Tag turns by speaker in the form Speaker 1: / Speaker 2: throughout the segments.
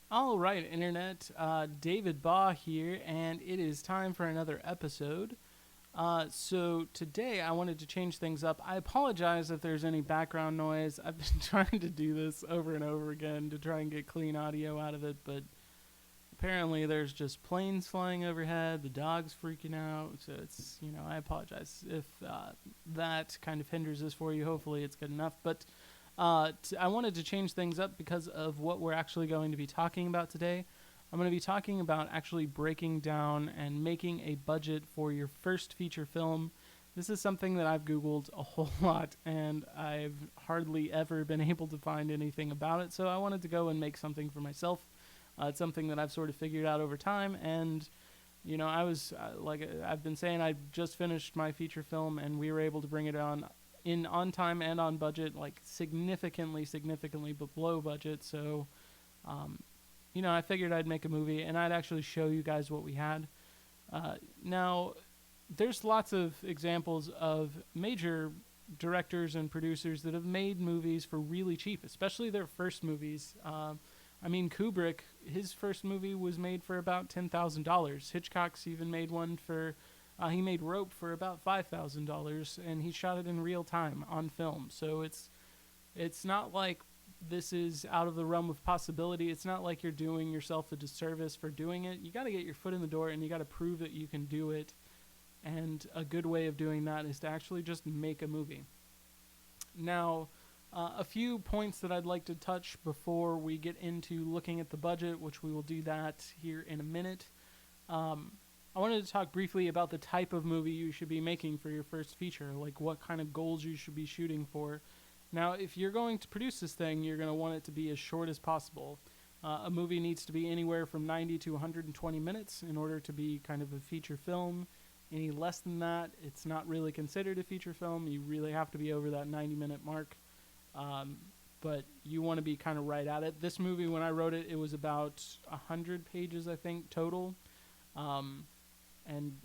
Speaker 1: All right, Internet. David Baugh here, and it is time for another episode. So today I wanted to change things up. I apologize if there's any background noise. I've been trying to do this over and over again to try and get clean audio out of it, but apparently there's just planes flying overhead, the dog's freaking out. So I apologize if that kind of hinders this for you. Hopefully it's good enough. But I wanted to change things up because of what we're actually going to be talking about today. I'm going to be talking about actually breaking down and making a budget for your first feature film. This is something that I've Googled a whole lot and I've hardly ever been able to find anything about it. So I wanted to go and make something for myself. It's something that I've sort of figured out over time. And, I was, like I've been saying, I just finished my feature film and we were able to bring it on time and on budget, like significantly below budget. So, um, I figured I'd make a movie and I'd actually show you guys what we had. Now, there's lots of examples of major directors and producers that have made movies for really cheap, especially their first movies. Kubrick, his first movie was made for about $10,000. Hitchcock's even made one for he made Rope for about $5,000, and he shot it in real time on film. So it's not like this is out of the realm of possibility. It's not like you're doing yourself a disservice for doing it. You got to get your foot in the door, and you got to prove that you can do it. And a good way of doing that is to actually just make a movie. Now, a few points that I'd like to touch before we get into looking at the budget, which we will do that here in a minute. I wanted to talk briefly about the type of movie you should be making for your first feature, like what kind of goals you should be shooting for. Now, if you're going to produce this thing, you're going to want it to be as short as possible. A movie needs to be anywhere from 90 to 120 minutes in order to be kind of a feature film. Any less than that, it's not really considered a feature film. You really have to be over that 90-minute mark. But you want to be kind of right at it. This movie, when I wrote it, it was about 100 pages, I think, total. Um, and,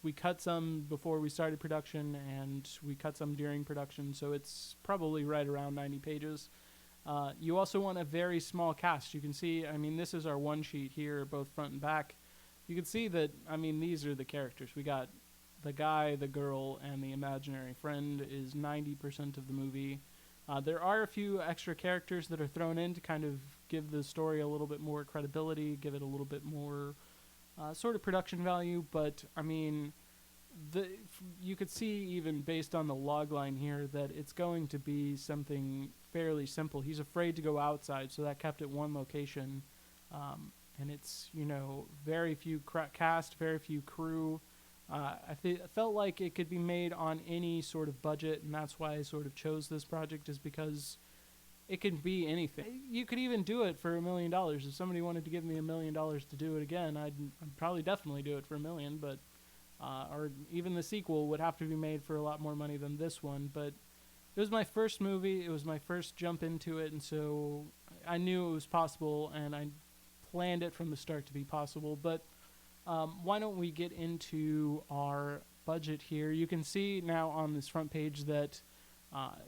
Speaker 1: we cut some before we started production, and we cut some during production, so it's probably right around 90 pages. You also want a very small cast. You can see, this is our one sheet here, both front and back. You can see that, these are the characters. We got the guy, the girl, and the imaginary friend is 90% of the movie. There are a few extra characters that are thrown in to kind of give the story a little bit more credibility, give it a little bit more sort of production value, but you could see even based on the log line here that it's going to be something fairly simple. He's afraid to go outside, so that kept it one location, and it's very few cast, very few crew. I felt like it could be made on any sort of budget, and that's why I sort of chose this project, is because it can be anything. You could even do it for $1,000,000. If somebody wanted to give me $1,000,000 to do it again, I'd probably definitely do it for $1,000,000. But or even the sequel would have to be made for a lot more money than this one. But it was my first movie. It was my first jump into it, and so I knew it was possible, and I planned it from the start to be possible. But why don't we get into our budget here? You can see now on this front page that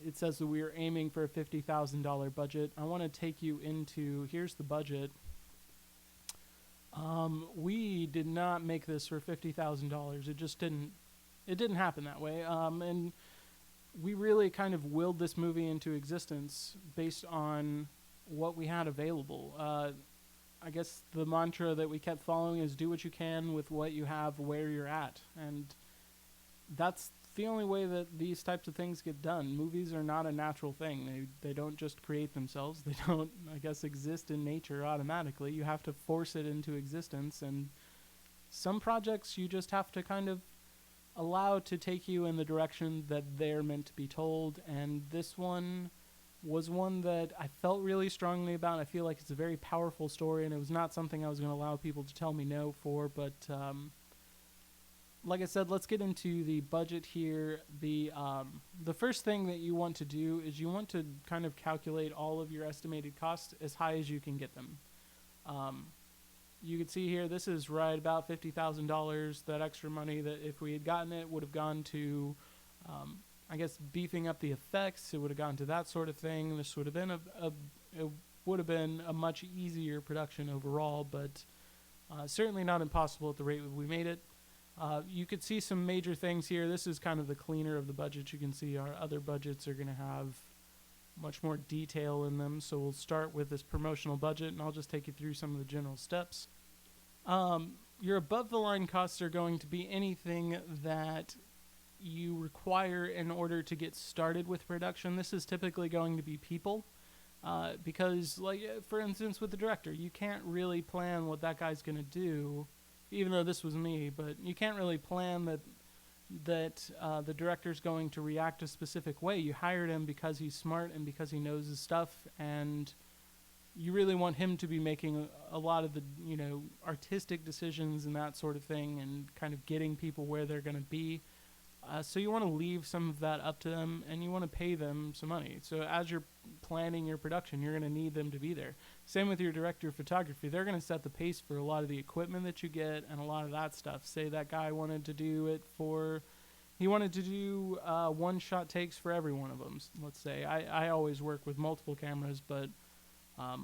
Speaker 1: it says that we are aiming for a $50,000 budget. I want to take you into, here's the budget. We did not make this for $50,000. It didn't happen that way. And we really kind of willed this movie into existence based on what we had available. I guess the mantra that we kept following is do what you can with what you have where you're at. And that's the only way that these types of things get done. Movies are not a natural thing. They don't just create themselves. They don't, I guess, exist in nature automatically. You have to force it into existence. And some projects you just have to kind of allow to take you in the direction that they're meant to be told. And this one was one that I felt really strongly about. I feel like it's a very powerful story, and it was not something I was going to allow people to tell me no for. But like I said, let's get into the budget here. The first thing that you want to do is you want to kind of calculate all of your estimated costs as high as you can get them. You can see here, this is right about $50,000. That extra money that if we had gotten it would have gone to I guess beefing up the effects. It would have gone to that sort of thing. This would have been a would have been a much easier production overall, but certainly not impossible at the rate we made it. You could see some major things here. This is kind of the cleaner of the budgets. You can see our other budgets are going to have much more detail in them. So we'll start with this promotional budget, and I'll just take you through some of the general steps. Your above the line costs are going to be anything that you require in order to get started with production. This is typically going to be people, because, like, for instance, with the director, you can't really plan what that guy's going to do, even though this was me, but you can't really plan that the director's going to react a specific way. You hired him because he's smart and because he knows his stuff, and you really want him to be making a lot of the, artistic decisions and that sort of thing, and kind of getting people where they're going to be. So you want to leave some of that up to them, and you want to pay them some money. So as you're planning your production, you're going to need them to be there. Same with your director of photography. They're going to set the pace for a lot of the equipment that you get and a lot of that stuff. Say that guy wanted to do it he wanted to do one-shot takes for every one of them. Let's say I always work with multiple cameras, but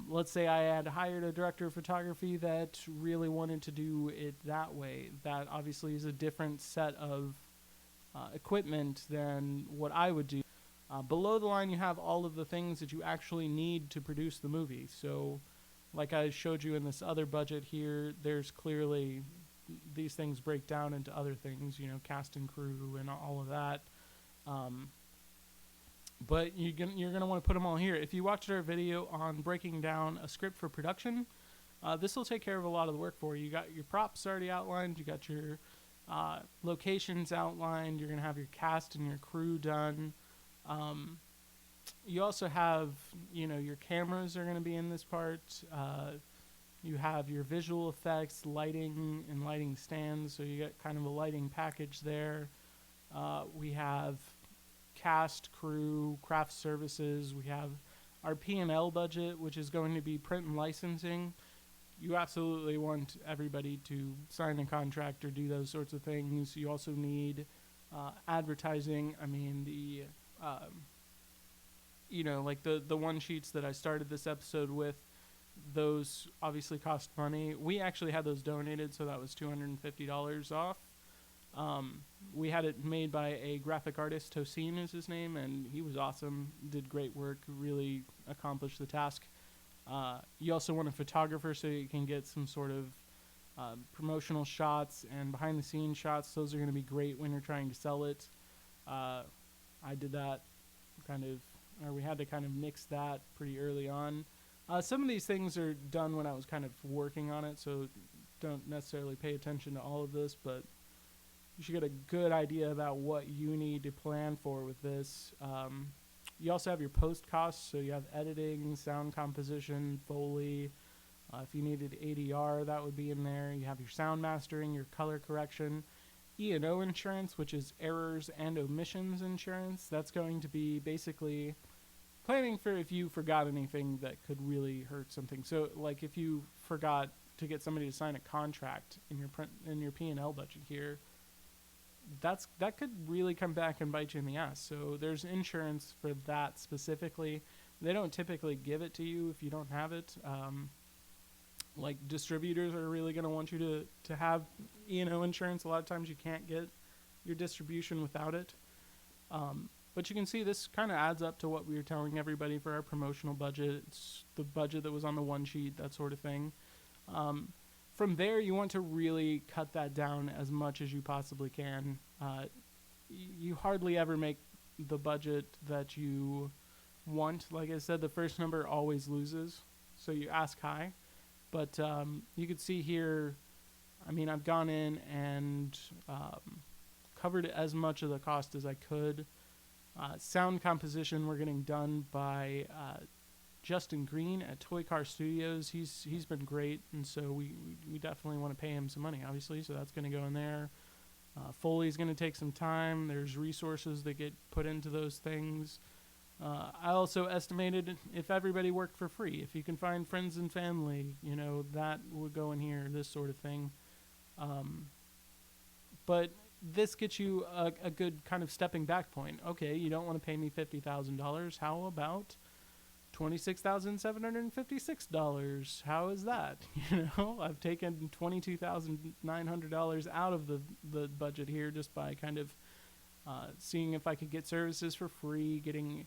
Speaker 1: let's say I had hired a director of photography that really wanted to do it that way. That obviously is a different set of equipment than what I would do. Below the line, you have all of the things that you actually need to produce the movie. So, like I showed you in this other budget here, there's clearly these things break down into other things, cast and crew and all of that. But you're gonna want to put them all here. If you watched our video on breaking down a script for production, this will take care of a lot of the work for you. You got your props already outlined. You got your locations outlined. You're going to have your cast and your crew done. You also have, your cameras are going to be in this part. You have your visual effects, lighting, and lighting stands. So you get kind of a lighting package there. We have cast, crew, craft services. We have our P&L budget, which is going to be print and licensing. You absolutely want everybody to sign a contract or do those sorts of things. You also need advertising. I mean, like the one sheets that I started this episode with, those obviously cost money. We actually had those donated, so that was $250 off. We had it made by a graphic artist, Tosin is his name, and he was awesome, did great work, really accomplished the task. You also want a photographer so you can get some sort of promotional shots and behind-the-scenes shots. Those are going to be great when you're trying to sell it. I did that we had to kind of mix that pretty early on. Some of these things are done when I was kind of working on it, so don't necessarily pay attention to all of this, but you should get a good idea about what you need to plan for with this. You also have your post costs, so you have editing, sound composition, Foley. If you needed ADR, that would be in there. You have your sound mastering, your color correction, E&O insurance, which is errors and omissions insurance. That's going to be basically planning for if you forgot anything that could really hurt something. So, like if you forgot to get somebody to sign a contract in your P&L budget here, that could really come back and bite you in the ass. So there's insurance for that specifically. They don't typically give it to you if you don't have it. Like distributors are really going to want you to have insurance. A lot of times you can't get your distribution without it. But you can see this kind of adds up to what we were telling everybody for our promotional budget. It's the budget that was on the one sheet, that sort of thing. From there, you want to really cut that down as much as you possibly can. You hardly ever make the budget that you want. Like I said, the first number always loses, so you ask high. But you could see here, I mean, I've gone in and covered as much of the cost as I could. Sound composition we're getting done by Justin Green at Toy Car Studios. He's been great, and so we definitely want to pay him some money, obviously, so that's going to go in there. Foley's going to take some time. There's resources that get put into those things. I also estimated if everybody worked for free, if you can find friends and family, that would go in here, this sort of thing. But this gets you a good kind of stepping back point. Okay, you don't want to pay me $50,000. How about $26,756. How is that? I've taken $22,900 out of the budget here just by kind of seeing if I could get services for free, getting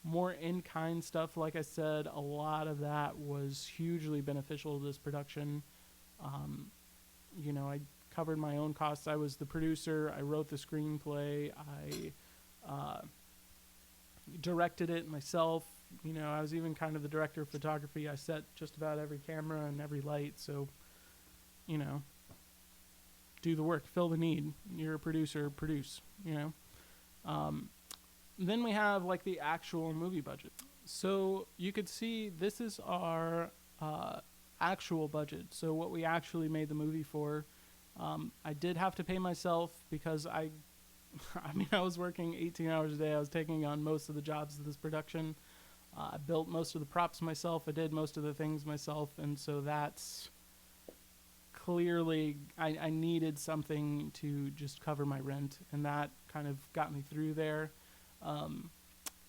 Speaker 1: more in-kind stuff. Like I said, a lot of that was hugely beneficial to this production. I covered my own costs. I was the producer. I wrote the screenplay. I directed it myself. I was even kind of the director of photography. I set just about every camera and every light. So, do the work, fill the need. You're a producer, produce, Then we have like the actual movie budget. So you could see this is our actual budget. So what we actually made the movie for. I did have to pay myself because I was working 18 hours a day. I was taking on most of the jobs of this production. I built most of the props myself. I did most of the things myself. And so that's clearly, I needed something to just cover my rent. And that kind of got me through there.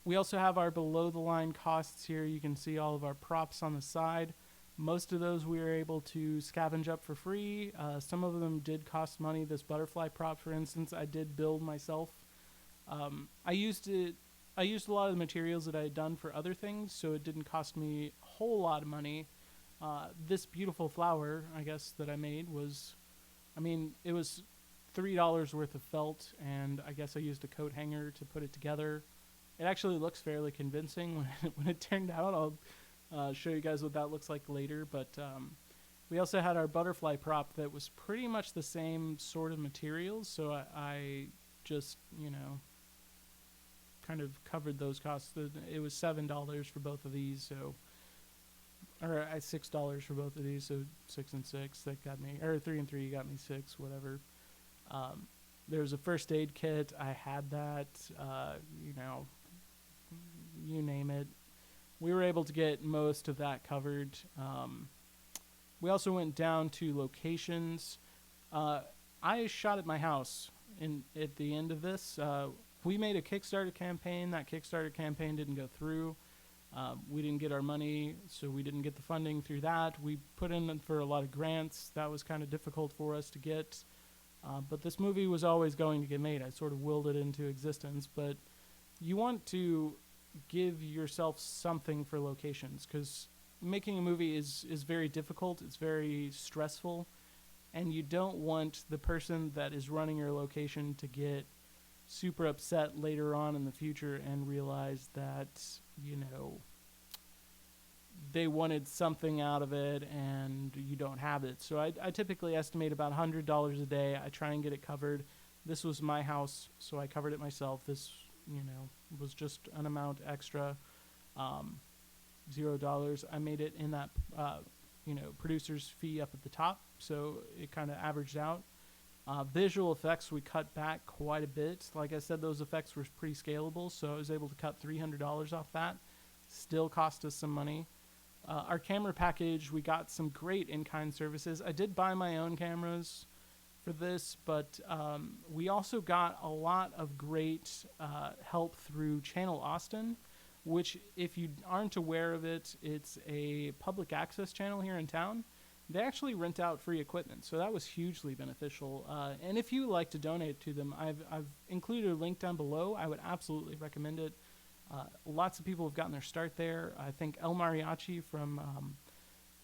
Speaker 1: We also have our below the line costs here. You can see all of our props on the side. Most of those we were able to scavenge up for free. Some of them did cost money. This butterfly prop, for instance, I did build myself. I used a lot of the materials that I had done for other things, so it didn't cost me a whole lot of money. This beautiful flower, I guess, that I made was, it was $3 worth of felt, and I guess I used a coat hanger to put it together. It actually looks fairly convincing when it turned out. I'll show you guys what that looks like later, but we also had our butterfly prop that was pretty much the same sort of materials, so I just, kind of covered those costs. It was $7 for both of these, or $6 for both of these, so 6 and 6 that got me, or 3 and 3 got me 6, whatever. There was a first aid kit. I had that, you name it. We were able to get most of that covered. We also went down to locations. I shot at my house at the end of this. We made a Kickstarter campaign. That Kickstarter campaign didn't go through. We didn't get our money, so we didn't get the funding through that. We put in for a lot of grants. That was kind of difficult for us to get. But this movie was always going to get made. I sort of willed it into existence. But you want to give yourself something for locations, because making a movie is very difficult. It's very stressful. And you don't want the person that is running your location to get super upset later on in the future and realize that, they wanted something out of it and you don't have it. So I typically estimate about $100 a day. I try and get it covered. This was my house, so I covered it myself. This, was just an amount extra, $0. I made it in that, producer's fee up at the top, so it kind of averaged out. Visual effects, we cut back quite a bit. Like I said, those effects were pretty scalable, so I was able to cut $300 off that. Still cost us some money. Our camera package, we got some great in-kind services. I did buy my own cameras for this, but we also got a lot of great help through Channel Austin, which, if you aren't aware of it, it's a public access channel here in town. They actually rent out free equipment, so that was hugely beneficial. And if you like to donate to them, I've included a link down below. I would absolutely recommend it. Lots of people have gotten their start there. I think El Mariachi from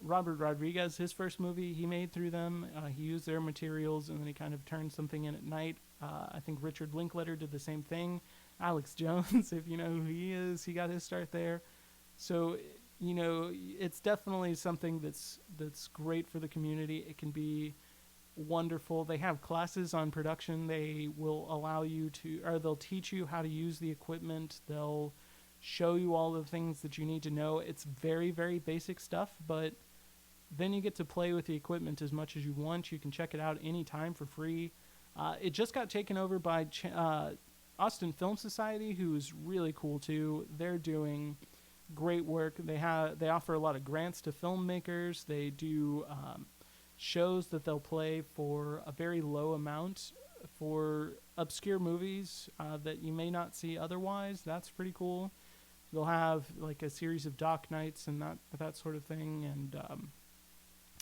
Speaker 1: Robert Rodriguez, his first movie he made through them. He used their materials, and then he kind of turned something in at night. I think Richard Linklater did the same thing. Alex Jones, if you know who he is, he got his start there. So, it's definitely something that's great for the community. It can be wonderful. They have classes on production. They will allow you to, or they'll teach you how to use the equipment. They'll show you all the things that you need to know. It's very, very basic stuff, but then you get to play with the equipment as much as you want. You can check it out anytime for free. It just got taken over by Austin Film Society, who's really cool too. They're doing great work. They offer a lot of grants to filmmakers. They do shows that they'll play for a very low amount for obscure movies that you may not see otherwise. That's pretty cool. They'll have like a series of doc nights and that sort of thing, and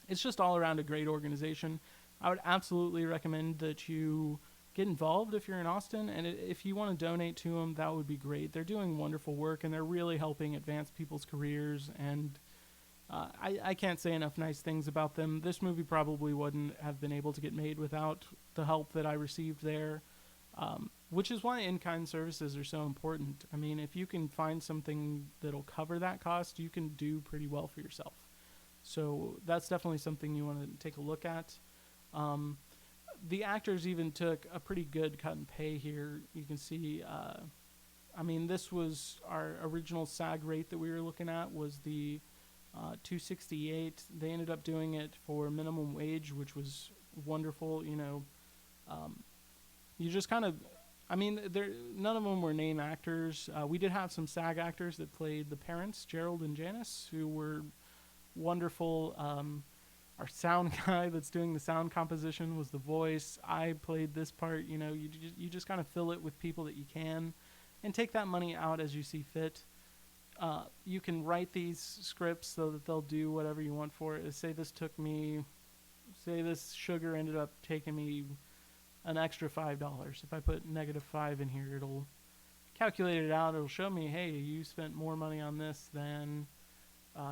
Speaker 1: it's just all around a great organization. I would absolutely recommend that you get involved if you're in Austin, and if you want to donate to them, that would be great. They're doing wonderful work, and they're really helping advance people's careers, and I can't say enough nice things about them. This movie probably wouldn't have been able to get made without the help that I received there, which is why in-kind services are so important. I mean, if you can find something that'll cover that cost, you can do pretty well for yourself. So that's definitely something you want to take a look at. The actors even took a pretty good cut and pay here. You can see, I mean, this was our original SAG rate that we were looking at was the $268. They ended up doing it for minimum wage, which was wonderful. You know, you just kind of, I mean, none of them were name actors. We did have some SAG actors that played the parents, Gerald and Janice, who were wonderful. Our sound guy that's doing the sound composition was the voice. I played this part. You know, you just kind of fill it with people that you can, and take that money out as you see fit. You can write these scripts so that they'll do whatever you want for it. Say this sugar ended up taking me an extra $5. If I put -5 in here, it'll calculate it out. It'll show me, hey, you spent more money on this than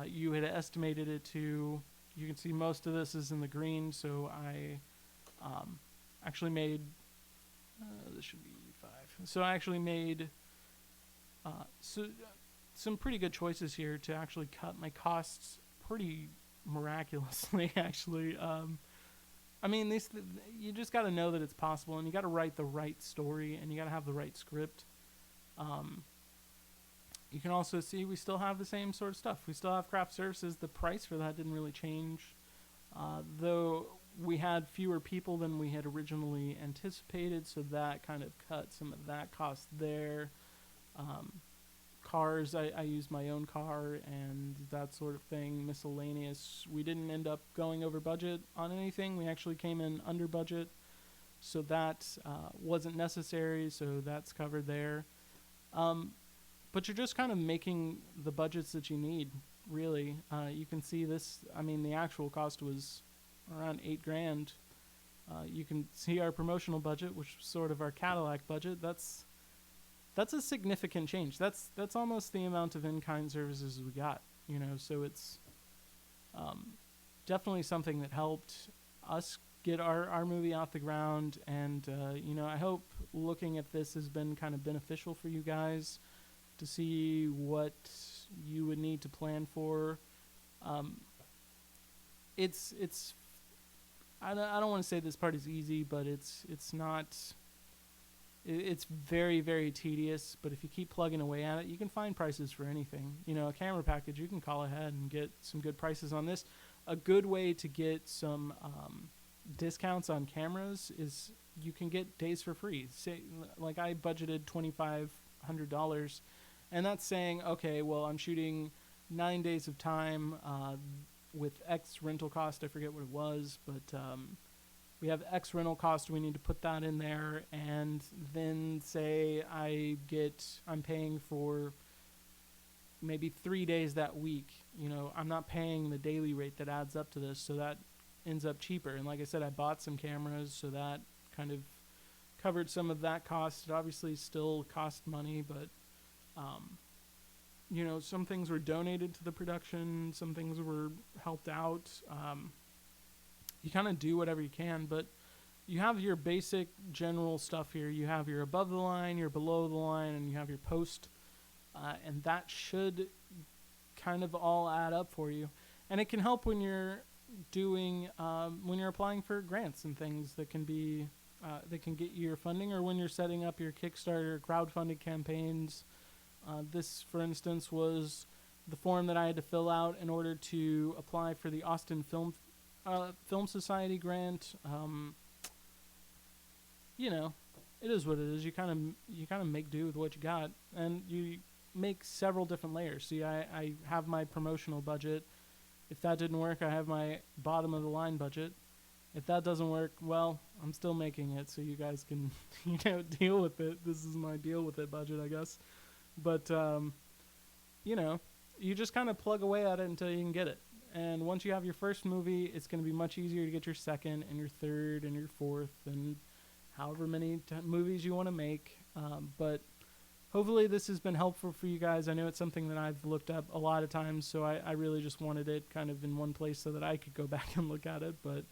Speaker 1: you had estimated it to. You can see most of this is in the green, so I actually made, this should be 5. So I actually made some pretty good choices here to actually cut my costs pretty miraculously, actually. I mean, you just got to know that it's possible, and you got to write the right story, and you got to have the right script. You can also see we still have the same sort of stuff. We still have craft services. The price for that didn't really change, though we had fewer people than we had originally anticipated, so that kind of cut some of that cost there. Cars, I used my own car and that sort of thing. Miscellaneous, we didn't end up going over budget on anything. We actually came in under budget, so that wasn't necessary, so that's covered there. But you're just kind of making the budgets that you need, really. You can see this, I mean, the actual cost was around $8,000. You can see our promotional budget, which was sort of our Cadillac budget. That's a significant change. That's almost the amount of in-kind services we got, you know, so it's definitely something that helped us get our movie off the ground, and, you know, I hope looking at this has been kind of beneficial for you guys to see what you would need to plan for. It's I don't want to say this part is easy, but it's not. It's very, very tedious, but if you keep plugging away at it, you can find prices for anything. You know, a camera package, you can call ahead and get some good prices on this. A good way to get some discounts on cameras is you can get days for free. Say, like I budgeted $2,500, and that's saying, okay, well, I'm shooting 9 days of time with X rental cost. I forget what it was, but we have X rental cost. We need to put that in there, and then say I'm paying for maybe 3 days that week. You know, I'm not paying the daily rate that adds up to this, so that ends up cheaper. And like I said, I bought some cameras, so that kind of covered some of that cost. It obviously still cost money, but you know, some things were donated to the production, some things were helped out. You kind of do whatever you can, but you have your basic general stuff here. You have your above the line, your below the line, and you have your post, and that should kind of all add up for you. And it can help when you're doing, when you're applying for grants and things that can be, that can get you your funding, or when you're setting up your Kickstarter crowdfunding campaigns. This, for instance, was the form that I had to fill out in order to apply for the Austin Film Society grant. You know, it is what it is. You kind of make do with what you got, and you make several different layers. See, I have my promotional budget. If that didn't work, I have my bottom of the line budget. If that doesn't work, well, I'm still making it, so you guys can, you know, deal with it. This is my deal with it budget, I guess. But you know, you just kind of plug away at it until you can get it. And once you have your first movie, it's going to be much easier to get your second and your third and your fourth and however many movies you want to make. But hopefully this has been helpful for you guys. I know it's something that I've looked up a lot of times, so I really just wanted it kind of in one place so that I could go back and look at it. But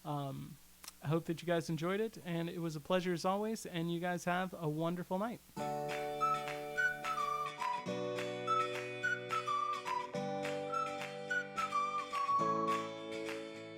Speaker 1: I hope that you guys enjoyed it, and it was a pleasure as always, and you guys have a wonderful night.